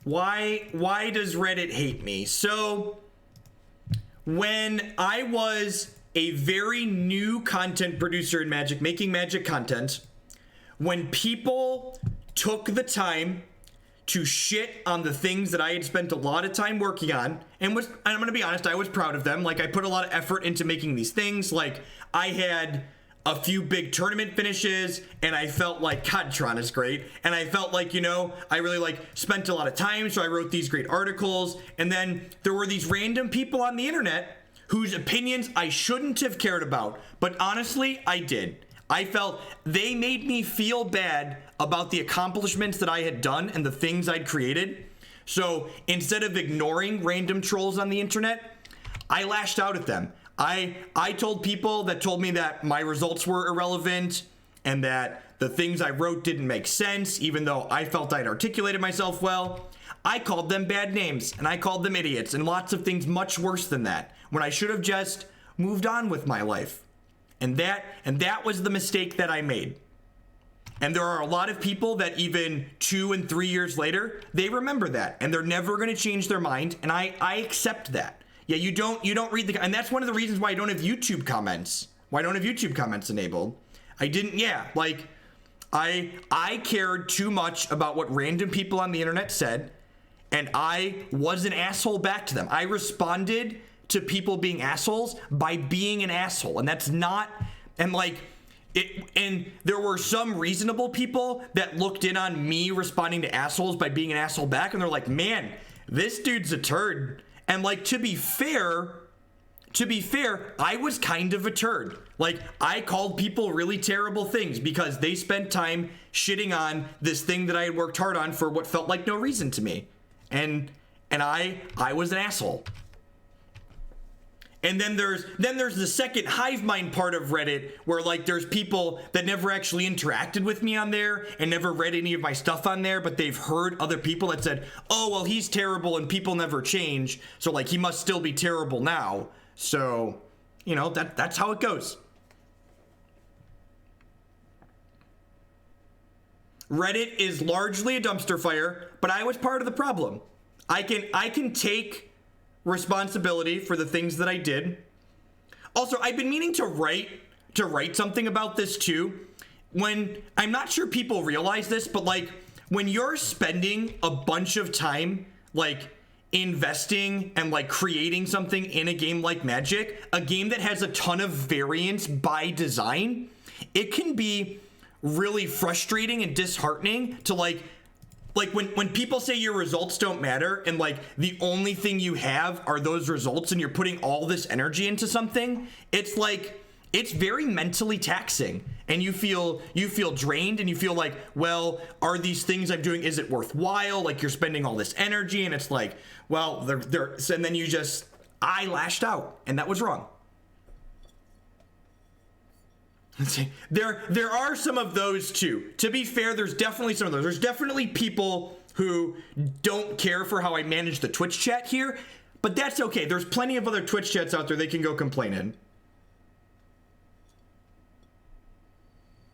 Why does Reddit hate me? So when I was a very new content producer in Magic, making Magic content, when people took the time to shit on the things that I had spent a lot of time working on, and I'm gonna be honest, I was proud of them. Like, I put a lot of effort into making these things. Like, I had a few big tournament finishes, and I felt like, God, Tron is great. And I felt like, you know, I really like spent a lot of time, so I wrote these great articles. And then there were these random people on the internet whose opinions I shouldn't have cared about, but honestly, I did. I felt they made me feel bad about the accomplishments that I had done and the things I'd created. So instead of ignoring random trolls on the internet, I lashed out at them. I told people that told me that my results were irrelevant and that the things I wrote didn't make sense, even though I felt I'd articulated myself well. I called them bad names and I called them idiots and lots of things much worse than that, when I should have just moved on with my life. And that was the mistake that I made. And there are a lot of people that even 2 and 3 years later, they remember that and they're never going to change their mind. And I accept that. Yeah, you don't read the, and that's one of the reasons why I don't have YouTube comments. Why I don't have YouTube comments enabled. I didn't, yeah, like I cared too much about what random people on the internet said, and I was an asshole back to them. I responded to people being assholes by being an asshole, and that's not, and like, and there were some reasonable people that looked in on me responding to assholes by being an asshole back, and they're like, man, this dude's a turd. And like, to be fair, I was kind of a turd. Like, I called people really terrible things because they spent time shitting on this thing that I had worked hard on for what felt like no reason to me. And I was an asshole. And then there's the second hive mind part of Reddit where like there's people that never actually interacted with me on there and never read any of my stuff on there, but they've heard other people that said, oh, well, he's terrible and people never change. So like he must still be terrible now. So, you know, that's how it goes. Reddit is largely a dumpster fire, but I was part of the problem. I can take responsibility for the things that I did. Also, I've been meaning to write something about this too. When, I'm not sure people realize this, but like when you're spending a bunch of time like investing and like creating something in a game like Magic, a game that has a ton of variance by design, it can be really frustrating and disheartening to like when people say your results don't matter and like the only thing you have are those results and you're putting all this energy into something, it's like, it's very mentally taxing and you feel drained and you feel like, well, are these things I'm doing, is it worthwhile? Like you're spending all this energy and it's like, well, they're and then I lashed out and that was wrong. There are some of those too. To be fair, there's definitely some of those. There's definitely people who don't care for how I manage the Twitch chat here, but that's okay. There's plenty of other Twitch chats out there they can go complain in.